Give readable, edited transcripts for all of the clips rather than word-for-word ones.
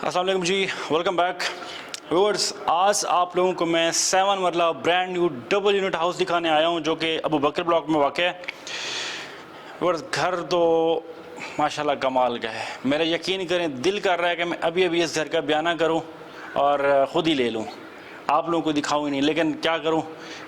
अस्सलाम वालेकुम जी, welcome back viewers. आज आप लोगों को मैं 7 मरला brand new double unit house दिखाने आया हूं जो कि अबू बकर ब्लॉक में वाक़ है। व्यूअर्स, घर तो माशाल्लाह कमाल का है। मेरा यकीन करें, दिल कर रहा है कि मैं अभी अभी इस घर का बयाना करूं और ख़ुद ही ले लूं, आप लोगों को दिखाऊँ ही नहीं। लेकिन क्या करूं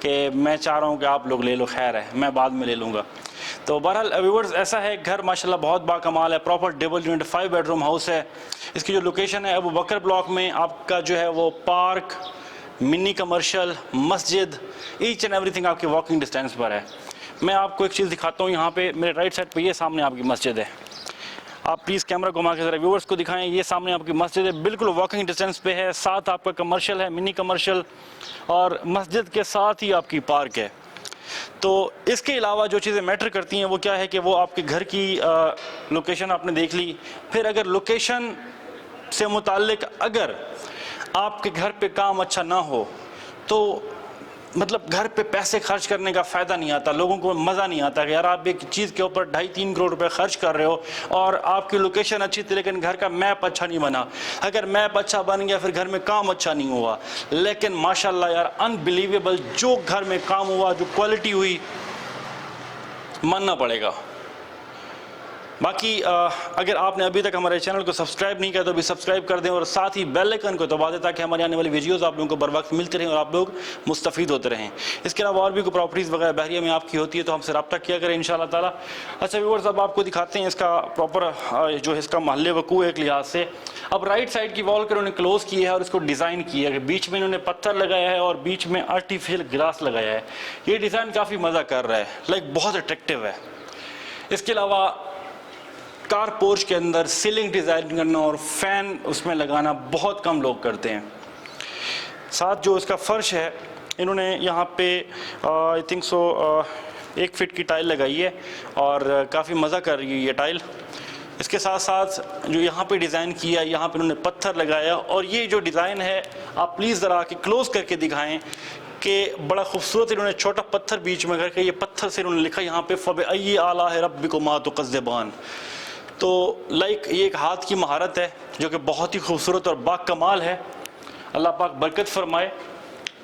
कि मैं चाह रहा हूं कि आप लोग ले लो, खैर है, मैं बाद में ले लूँगा। तो बहरहाल व्यूअर्स, ऐसा है, घर माशाल्लाह बहुत बाकमाल है। Proper double unit 5 bedroom house है। इसकी जो लोकेशन है अबू बकर ब्लॉक में, आपका जो है वो पार्क, मिनी कमर्शियल, मस्जिद, ईच एंड एवरीथिंग आपके वॉकिंग डिस्टेंस पर है। मैं आपको एक चीज़ दिखाता हूँ। यहाँ पे मेरे राइट साइड पे ये सामने आपकी मस्जिद है। आप प्लीज़ कैमरा घुमा के ज़रा व्यूअर्स को दिखाएं। ये सामने आपकी मस्जिद है, बिल्कुल वॉकिंग डिस्टेंस पे है। साथ आपका कमर्शियल है, मिनी कमर्शियल, और मस्जिद के साथ ही आपकी पार्क है। तो इसके अलावा जो चीज़ें मैटर करती हैं वो क्या है कि वो आपके घर की लोकेशन आपने देख ली। फिर अगर लोकेशन से मुताल्लिक अगर आपके घर पे काम अच्छा ना हो तो मतलब घर पे पैसे खर्च करने का फ़ायदा नहीं आता। लोगों को मज़ा नहीं आता कि यार आप एक चीज़ के ऊपर 2.5-3 करोड़ रुपए खर्च कर रहे हो और आपकी लोकेशन अच्छी थी लेकिन घर का मैप अच्छा नहीं बना। अगर मैप अच्छा बन गया फिर घर में काम अच्छा नहीं हुआ। लेकिन माशाल्लाह यार, अनबिलीवेबल जो घर में काम हुआ, जो क्वालिटी हुई, मानना पड़ेगा। बाकी अगर आपने अभी तक हमारे चैनल को सब्सक्राइब नहीं किया तो अभी सब्सक्राइब कर दें और साथ ही बेल आइकन को दबा दें ताकि हमारी आने वाली वीडियोस आप लोगों को बर वक्त मिलते रहें और आप लोग मुस्तफ़ीद होते रहें। इसके अलावा और भी कोई प्रॉपर्टीज़ वगैरह बहरिया में आपकी होती है तो हमसे रब्ता किया करें इंशाअल्लाह ताला। अच्छा व्यूअर्स, अब आपको दिखाते हैं इसका प्रॉपर जो है इसका महल वकू है एक लिहाज से। अब राइट साइड की वॉल को उन्होंने क्लोज़ किया है और इसको डिज़ाइन किया है। बीच में इन्होंने पत्थर लगाया है और बीच में आर्टिफिशियल ग्लास लगाया है। ये डिज़ाइन काफ़ी मज़ा कर रहा है, लाइक बहुत अट्रैक्टिव है। इसके अलावा कार पोर्च के अंदर सीलिंग डिज़ाइन करना और फ़ैन उसमें लगाना बहुत कम लोग करते हैं। साथ जो इसका फ़र्श है, इन्होंने यहाँ पे आई थिंक सो 1 फीट की टाइल लगाई है और काफ़ी मज़ा कर रही है ये टाइल। इसके साथ साथ जो यहाँ पे डिज़ाइन किया, यहाँ पे इन्होंने पत्थर लगाया और ये जो डिज़ाइन है आप प्लीज़ ज़रा आके क्लोज़ करके दिखाएँ कि बड़ा खूबसूरत इन्होंने छोटा पत्थर बीच में करके, ये पत्थर से इन्होंने लिखा यहाँ पे फ़बअय्यि आलाए रब्बिकुमा तुकज़्ज़िबान। तो लाइक ये एक हाथ की महारत है जो कि बहुत ही खूबसूरत और बाकमाल है। अल्लाह पाक बरकत फरमाए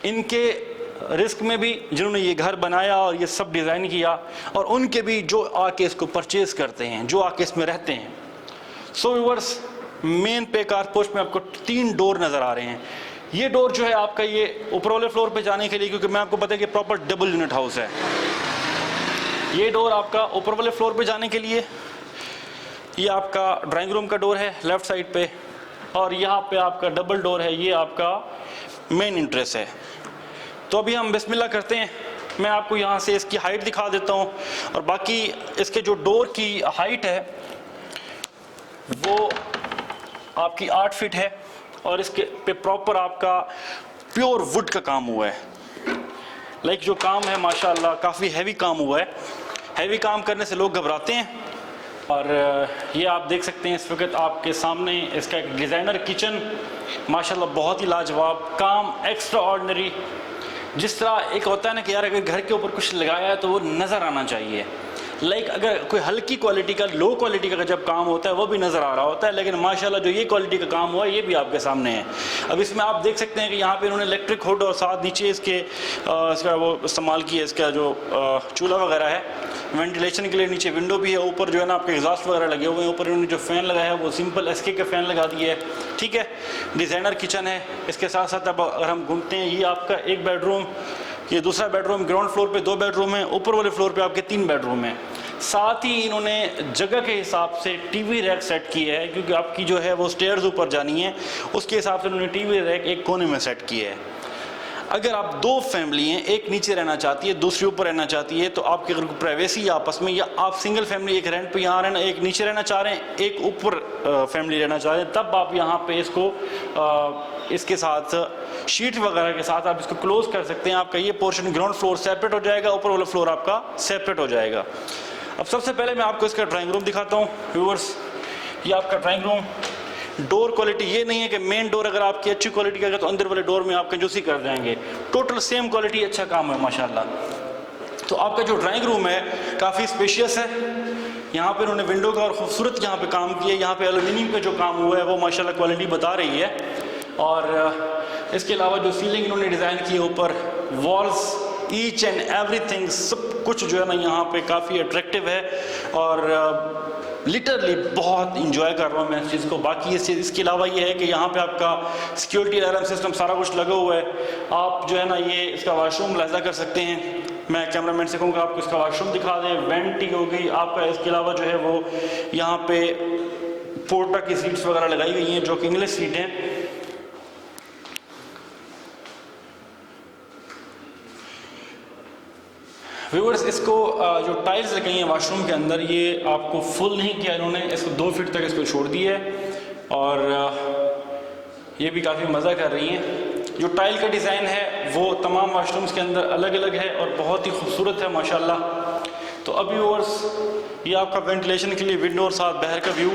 इनके रिस्क में भी, जिन्होंने ये घर बनाया और ये सब डिज़ाइन किया, और उनके भी जो आके इसको परचेज़ करते हैं, जो आके इसमें रहते हैं। सो व्यूअर्स, मेन पे कार पोर्च में आपको 3 डोर नज़र आ रहे हैं। ये डोर जो है आपका ये ऊपर वाले फ्लोर पे जाने के लिए, क्योंकि मैं आपको पता है कि प्रॉपर डबल यूनिट हाउस है। ये डोर आपका ऊपर वाले फ्लोर पे जाने के लिए, ये आपका ड्राइंग रूम का डोर है लेफ़्ट साइड पे, और यहाँ पे आपका डबल डोर है, ये आपका मेन इंट्रेस है। तो अभी हम बिस्मिल्लाह करते हैं। मैं आपको यहाँ से इसकी हाइट दिखा देता हूँ और बाकी इसके जो डोर की हाइट है वो आपकी 8 फीट है और इसके पे प्रॉपर आपका प्योर वुड का काम हुआ है। लाइक जो काम है माशाल्लाह काफ़ी हैवी काम हुआ है। हैवी काम करने से लोग घबराते हैं। और ये आप देख सकते हैं इस वक्त आपके सामने इसका एक डिज़ाइनर किचन, माशाल्लाह बहुत ही लाजवाब काम, एक्स्ट्रा ऑर्डिनरी। जिस तरह एक होता है ना कि यार अगर घर के ऊपर कुछ लगाया है तो वो नज़र आना चाहिए। लाइक अगर कोई हल्की क्वालिटी का, लो क्वालिटी का जब काम होता है वो भी नज़र आ रहा होता है, लेकिन माशाल्लाह जो ये क्वालिटी का काम हुआ है ये भी आपके सामने है। अब इसमें आप देख सकते हैं कि यहाँ पे इन्होंने इलेक्ट्रिक हुड और साथ नीचे इसके इसका वो इस्तेमाल किया, इसका जो चूल्हा वगैरह है वेंटिलेशन के लिए, नीचे विंडो भी है, ऊपर जो है ना आपके एग्जॉस्ट वगैरह लगे हुए हैं। ऊपर इन्होंने जो फ़ैन लगाया है वो सिंपल एसके का फ़ैन लगा दिया है, ठीक है। डिज़ाइनर किचन है। इसके साथ साथ अब अगर हम घूमते हैं, ये आपका 1 बेडरूम, ये दूसरा बेडरूम, ग्राउंड फ्लोर पे 2 बेडरूम है, ऊपर वाले फ्लोर पे आपके 3 बेडरूम हैं। साथ ही इन्होंने जगह के हिसाब से टीवी रैक सेट किया है, क्योंकि आपकी जो है वो स्टेयर्स ऊपर जानी है, उसके हिसाब से उन्होंने टीवी रैक एक कोने में सेट किया है। अगर आप 2 फैमिली हैं, एक नीचे रहना चाहती है, दूसरी ऊपर रहना चाहती है, तो आपकी अगर प्राइवेसी आपस में, या आप सिंगल फैमिली एक रेंट पे यहाँ रहना, एक नीचे रहना चाह रहे हैं, एक ऊपर फैमिली रहना चाह रहे हैं, तब आप यहाँ पे इसको इसके साथ शीट वगैरह के साथ आप इसको क्लोज़ कर सकते हैं। आपका ये पोर्शन ग्राउंड फ्लोर सेपरेट हो जाएगा, ऊपर वाला फ्लोर आपका सेपरेट हो जाएगा। अब सबसे पहले मैं आपको इसका ड्राइंग रूम दिखाता हूँ व्यूअर्स। ये आपका ड्राइंग रूम, डोर क्वालिटी ये नहीं है कि मेन डोर अगर आपकी अच्छी क्वालिटी का है तो अंदर वाले डोर में आप कंजूसी कर जाएंगे। टोटल सेम क्वालिटी, अच्छा काम है माशाल्लाह। तो आपका जो ड्राइंग रूम है काफ़ी स्पेशियस है, यहाँ पे उन्होंने विंडो का और खूबसूरत यहाँ पे काम किया है। यहाँ पे एल्युमिनियम का जो काम हुआ है वो माशाल्लाह क्वालिटी बता रही है। और इसके अलावा जो सीलिंग इन्होंने डिज़ाइन की है ऊपर, वॉल्स, ईच एंड एवरीथिंग सब कुछ जो है ना यहाँ पे काफ़ी अट्रैक्टिव है और लिटरली बहुत इंजॉय कर रहा हूँ मैं इस चीज़ को। बाकी इसके अलावा ये है कि यहाँ पे आपका सिक्योरिटी अलार्म सिस्टम सारा कुछ लगा हुआ है। आप जो है ना ये इसका वॉशरूम मुलाहिजा कर सकते हैं। मैं कैमरामैन से कहूँगा आपको इसका वॉशरूम दिखा दें। वेंटी हो गई आपका। इसके अलावा जो है वो यहाँ पे पोर्टा की सीट्स वगैरह लगाई गई हैं जो कि इंग्लिश सीट हैं। व्यूअर्स, इसको जो टाइल्स लगाई हैं वॉशरूम के अंदर, ये आपको फुल नहीं किया इन्होंने, इसको 2 फीट तक इसको छोड़ दिया है और ये भी काफ़ी मज़ा कर रही हैं। जो टाइल का डिज़ाइन है वो तमाम वॉशरूम्स के अंदर अलग अलग है और बहुत ही खूबसूरत है माशाल्लाह। तो अब व्यूअर्स, ये आपका वेंटिलेशन के लिए विंडो और साथ बाहर का व्यू।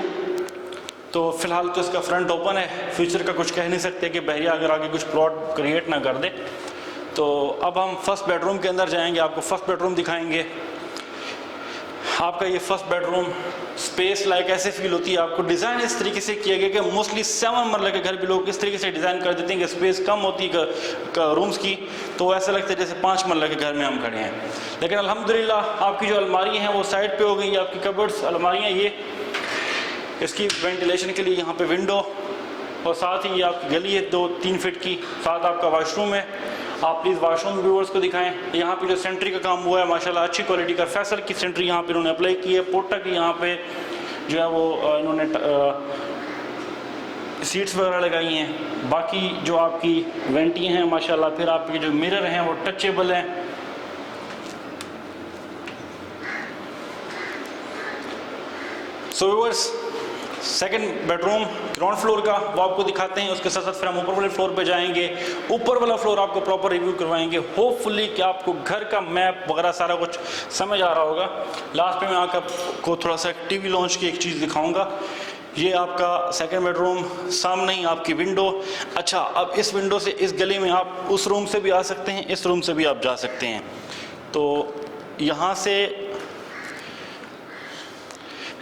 तो फ़िलहाल तो इसका फ्रंट ओपन है, फ्यूचर का कुछ कह नहीं सकते कि बहरिया अगर आगे कुछ प्लॉट क्रिएट ना कर दे। तो अब हम फर्स्ट बेडरूम के अंदर जाएंगे, आपको फर्स्ट बेडरूम दिखाएंगे। आपका ये फर्स्ट बेडरूम स्पेस लाइक ऐसे फील होती है आपको। डिज़ाइन इस तरीके से किया गया कि मोस्टली 7 मरले के घर भी लोग इस तरीके से डिज़ाइन कर देते हैं कि स्पेस कम होती है रूम्स की, तो ऐसा लगता है जैसे 5 मरले के घर में हम खड़े हैं। लेकिन अल्हम्दुलिल्लाह आपकी जो अलमारी हैं वो साइड पे हो गई, आपकी कबर्ड्स अलमारियाँ ये इसकी वेंटिलेशन के लिए यहाँ पे विंडो और साथ ही ये आपकी गली है 2-3 फीट की, साथ आपका वॉशरूम है। आप प्लीज़ वॉशरूम व्यूअर्स को दिखाएं। यहाँ पे जो सेंट्री का काम हुआ है माशाल्लाह अच्छी क्वालिटी का, फैसल की सेंट्री यहाँ पे इन्होंने अप्लाई की है। पोर्टा की यहाँ पे जो है वो इन्होंने सीट्स वगैरह लगाई हैं। बाकी जो आपकी वेंटियाँ हैं माशाल्लाह, फिर आपके जो मिरर हैं वो टचेबल हैं। So viewers, second bedroom ground floor का वो आपको दिखाते हैं। उसके साथ साथ फिर हम ऊपर वाले फ्लोर पे जाएंगे। ऊपर वाला फ्लोर आपको प्रॉपर रिव्यू करवाएंगे। होपफुली कि आपको घर का मैप वगैरह सारा कुछ समझ आ रहा होगा। लास्ट में मैं आपको थोड़ा सा टीवी लॉन्च की एक चीज़ दिखाऊंगा। ये आपका सेकंड बेडरूम, सामने ही आपकी विंडो। अच्छा, अब इस विंडो से इस गली में आप उस रूम से भी आ सकते हैं, इस रूम से भी आप जा सकते हैं। तो यहाँ से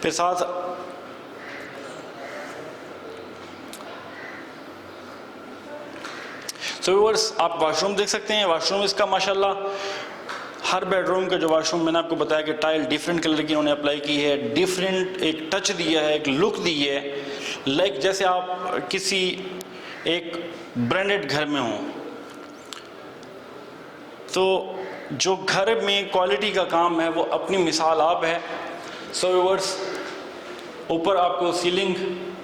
फिर साथ सो व्यूअर्स, आप वॉशरूम देख सकते हैं। वॉशरूम इसका माशाल्लाह हर बेडरूम का जो वॉशरूम मैंने आपको बताया कि टाइल डिफरेंट कलर की उन्होंने अप्लाई की है, डिफरेंट एक टच दिया है, एक लुक दी है, लाइक जैसे आप किसी एक ब्रांडेड घर में हों। तो जो घर में क्वालिटी का काम है वो अपनी मिसाल आप है। सो व्यूअर्स, ऊपर आपको सीलिंग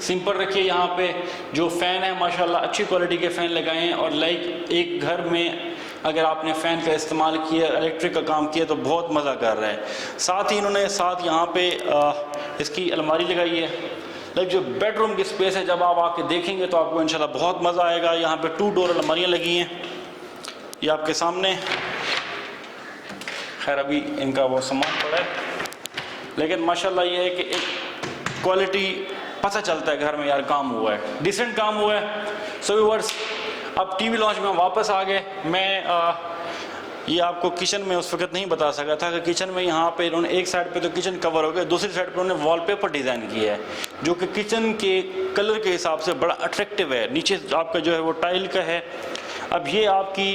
सिंपल रखिए। यहाँ पे जो फ़ैन है माशाल्लाह अच्छी क्वालिटी के फ़ैन लगाए हैं और लाइक एक घर में अगर आपने फ़ैन का इस्तेमाल किया, इलेक्ट्रिक का काम किया तो बहुत मज़ा कर रहा है। साथ ही इन्होंने साथ यहाँ पे इसकी अलमारी लगाई है। लाइक जो बेडरूम की स्पेस है जब आप आके देखेंगे तो आपको इंशाल्लाह बहुत मज़ा आएगा। यहाँ पे 2 डोर अलमारियाँ लगी हैं, ये आपके सामने। खैर अभी इनका वो सामान पड़ा है, लेकिन माशाल्लाह ये है कि एक क्वालिटी पता चलता है घर में यार काम हुआ है, डिसेंट काम हुआ है। सो व्यूअर्स, अब टीवी लॉन्च में वापस आ गए। मैं ये आपको किचन में उस वक्त नहीं बता सका था कि किचन में यहाँ पे इन्होंने एक साइड पे तो किचन कवर हो गया, दूसरी साइड पे उन्होंने वॉलपेपर डिज़ाइन किया है जो कि किचन के कलर के हिसाब से बड़ा अट्रैक्टिव है। नीचे आपका जो है वो टाइल का है। अब ये आपकी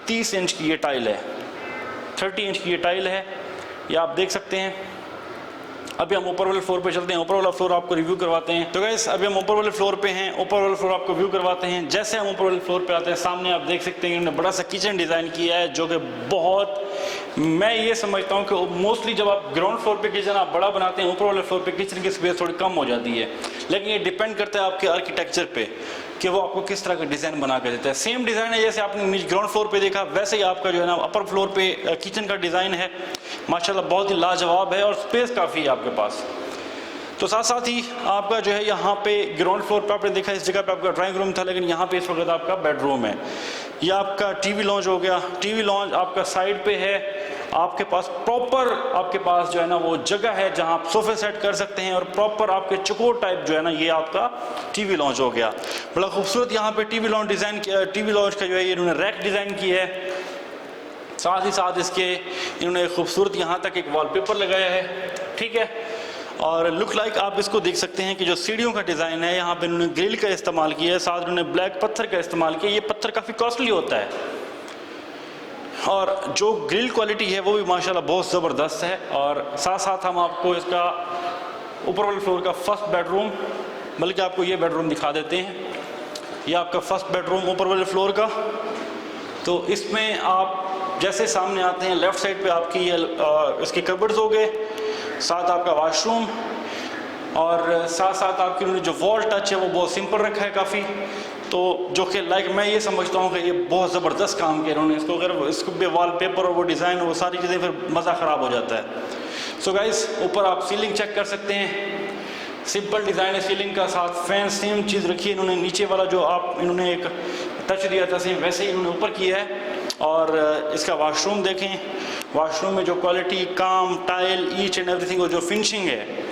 30 इंच की ये टाइल है, 30 इंच की ये टाइल है, ये आप देख सकते हैं। अभी हम ऊपर वाले फ्लोर पे चलते हैं, ऊपर वाला फ्लोर आपको रिव्यू करवाते हैं। तो गाइस अभी हम ऊपर वाले फ्लोर पे हैं, ऊपर वाले फ्लोर आपको व्यू करवाते हैं। जैसे हम ऊपर वाले फ्लोर पे आते हैं, सामने आप देख सकते हैं इन्होंने बड़ा सा किचन डिज़ाइन किया है जो कि बहुत, मैं ये समझता हूँ कि मोस्टली जब आप ग्राउंड फ्लोर पे किचन आप बड़ा बनाते हैं, ऊपर वाले फ्लोर पे किचन की स्पेस थोड़ी कम हो जाती है। लेकिन ये डिपेंड करता है आपके आर्किटेक्चर पे कि वो आपको किस तरह का डिज़ाइन बना के देता है। सेम डिज़ाइन है जैसे आपने ग्राउंड फ्लोर पे देखा, वैसे ही आपका जो है ना अपर फ्लोर पे किचन का डिज़ाइन है। माशाल्लाह बहुत ही लाजवाब है और स्पेस काफ़ी है आपके पास। तो साथ साथ ही आपका जो है यहाँ पे ग्राउंड फ्लोर पे आपने देखा इस जगह पे आपका ड्राइंग रूम था, लेकिन यहाँ पे इस वक्त आपका बेडरूम है। ये आपका टीवी लॉन्च हो गया। टीवी लॉन्च आपका साइड पे है, आपके पास प्रॉपर आपके पास जो है ना वो जगह है जहाँ आप सोफे सेट कर सकते हैं और प्रॉपर आपके चकोर टाइप जो है ना ये आपका टीवी लॉन्च हो गया। बड़ा खूबसूरत यहाँ पे टीवी लॉन्च डिज़ाइन किया। टीवी लॉन्च का जो है इन्होंने रैक डिज़ाइन की है। साथ ही साथ इसके इन्होंने खूबसूरत यहाँ तक एक वॉलपेपर लगाया है, ठीक है। और लुक लाइक आप इसको देख सकते हैं कि जो सीढ़ियों का डिज़ाइन है, यहाँ पे इन्होंने ग्रिल का इस्तेमाल किया है, साथ इन्होंने ब्लैक पत्थर का इस्तेमाल किया। ये पत्थर काफ़ी कॉस्टली होता है और जो ग्रिल क्वालिटी है वो भी माशाल्लाह बहुत ज़बरदस्त है। और साथ साथ हम आपको इसका ऊपर वाले फ्लोर का फर्स्ट बेडरूम, बल्कि आपको ये बेडरूम दिखा देते हैं। ये आपका फर्स्ट बेडरूम ऊपर वाले फ्लोर का। तो इसमें आप जैसे सामने आते हैं, लेफ़्ट साइड पे आपकी ये इसके कबर्ड्स हो गए, साथ आपका वॉशरूम, और साथ साथ आपकी उन्होंने जो वॉल टच है वो बहुत सिंपल रखा है काफ़ी। तो जो कि लाइक मैं ये समझता हूँ कि ये बहुत ज़बरदस्त काम किया उन्होंने इसको। अगर इसको भी वॉल पेपर और वो डिज़ाइन वो सारी चीज़ें, फिर मज़ा ख़राब हो जाता है। सो गाइस, ऊपर आप सीलिंग चेक कर सकते हैं, सिंपल डिज़ाइन है सीलिंग का, साथ फैन सेम चीज़ रखी है इन्होंने। नीचे वाला जो आप इन्होंने एक टच दिया था सेम वैसे ही इन्होंने ऊपर किया है। और इसका वॉशरूम देखें, वॉशरूम में जो क्वालिटी, काम, टाइल, ईच एंड एवरीथिंग और जो फिनिशिंग है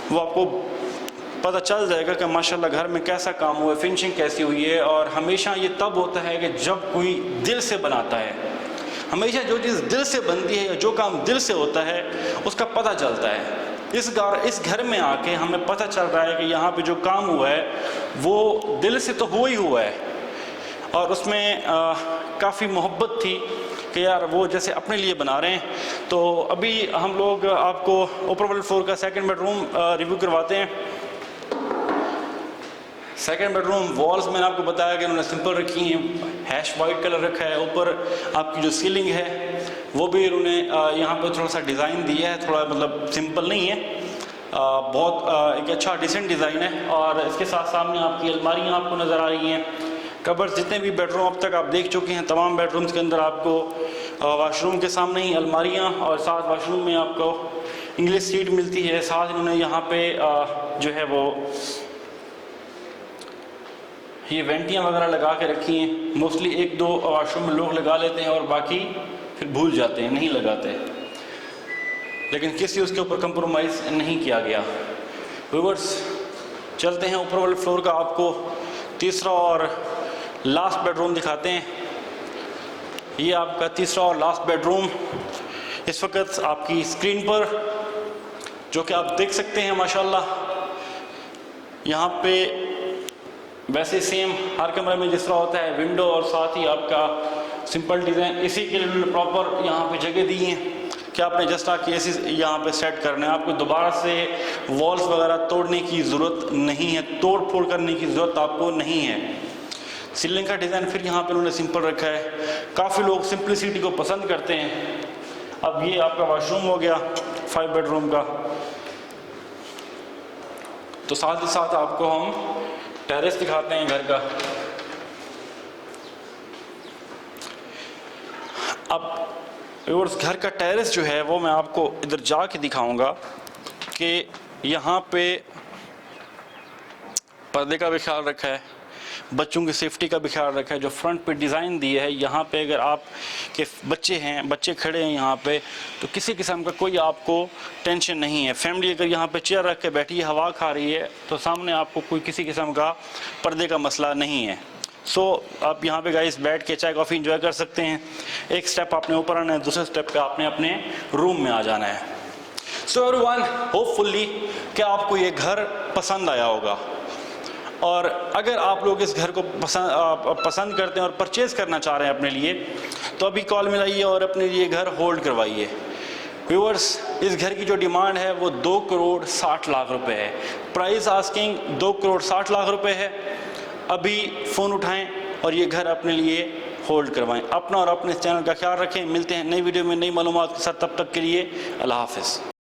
वो आपको पता चल जाएगा कि माशाल्लाह घर में कैसा काम हुआ है, फिनिशिंग कैसी हुई है। और हमेशा ये तब होता है कि जब कोई दिल से बनाता है। हमेशा जो चीज़ दिल से बनती है या जो काम दिल से होता है उसका पता चलता है। इस घर में आके हमें पता चल रहा है कि यहाँ पे जो काम हुआ है वो दिल से तो हुआ ही हुआ है, और उसमें काफ़ी मोहब्बत थी कि यार वो जैसे अपने लिए बना रहे हैं। तो अभी हम लोग आपको ऊपर वाले फ्लोर का सेकंड बेडरूम रिव्यू करवाते हैं। सेकंड बेडरूम वॉल्स मैंने आपको बताया कि उन्होंने सिंपल रखी हैं, हैश वाइट कलर रखा है। ऊपर आपकी जो सीलिंग है वो भी उन्होंने यहाँ पर थोड़ा सा डिज़ाइन दिया है, थोड़ा मतलब सिंपल नहीं है, बहुत एक अच्छा डिसेंट डिज़ाइन है। और इसके साथ सामने आपकी अलमारियाँ आपको नज़र आ रही हैं। कबर्स जितने भी बेडरूम अब तक आप देख चुके हैं, तमाम बेडरूम्स के अंदर आपको वाशरूम के सामने ही अलमारियाँ, और साथ वाशरूम में आपको इंग्लिश सीट मिलती है। साथ इन्होंने यहाँ पे जो है वो ये वेंटियाँ वगैरह लगा के रखी हैं। मोस्टली एक दो वाशरूम में लोग लगा लेते हैं और बाकी फिर भूल जाते हैं, नहीं लगाते, लेकिन किसी उसके ऊपर कंप्रोमाइज़ नहीं किया गया। व्यूअर्स, चलते हैं ऊपर वाले फ्लोर का आपको तीसरा और लास्ट बेडरूम दिखाते हैं। ये आपका तीसरा और लास्ट बेडरूम इस वक्त आपकी स्क्रीन पर, जो कि आप देख सकते हैं माशाल्लाह। यहाँ पे वैसे सेम हर कमरे में जिस तरह होता है विंडो और साथ ही आपका सिंपल डिज़ाइन, इसी के लिए उन्होंने प्रॉपर यहाँ पे जगह दी है कि आपने जस्ट आके एसी यहाँ पे सेट करना है। आपको दोबारा से वॉल्स वगैरह तोड़ने की ज़रूरत नहीं है, तोड़ फोड़ करने की ज़रूरत आपको नहीं है। सीलिंग का डिज़ाइन फिर यहाँ पे उन्होंने सिंपल रखा है। काफ़ी लोग सिंपलिसिटी को पसंद करते हैं। अब ये आपका वॉशरूम हो गया 5 बेडरूम का। तो साथ ही साथ आपको हम टेरेस दिखाते हैं घर का। अब व्यूअर्स, घर का टेरेस जो है वो मैं आपको इधर जाके दिखाऊंगा कि यहाँ पे पर्दे का भी ख्याल रखा है, बच्चों की सेफ्टी का भी ख्याल रखा है। जो फ्रंट पे डिज़ाइन दिया है, यहाँ पे अगर आप के बच्चे हैं, बच्चे खड़े हैं यहाँ पे, तो किसी किस्म का कोई आपको टेंशन नहीं है। फैमिली अगर यहाँ पे चेयर रख के बैठी है, हवा खा रही है, तो सामने आपको कोई किसी किस्म का पर्दे का मसला नहीं है। सो आप यहाँ पे गाइस बैठ के चाय कॉफ़ी इंजॉय कर सकते हैं। एक स्टेप आपने ऊपर आना है, दूसरे स्टेप पे आपने अपने रूम में आ जाना है। सो एवरीवन, होपफुली कि आपको ये घर पसंद आया होगा, और अगर आप लोग इस घर को पसंद करते हैं और परचेज़ करना चाह रहे हैं अपने लिए, तो अभी कॉल मिलाइए और अपने लिए घर होल्ड करवाइए। व्यूअर्स, इस घर की जो डिमांड है वो 2 करोड़ 60 लाख रुपए है। प्राइस आस्किंग 2 करोड़ 60 लाख रुपए है। अभी फ़ोन उठाएं और ये घर अपने लिए होल्ड करवाएं। अपना और अपने चैनल का ख्याल रखें। मिलते हैं नई वीडियो में नई मालूमात के साथ। तब तक के लिए अल्लाह हाफ़िज़।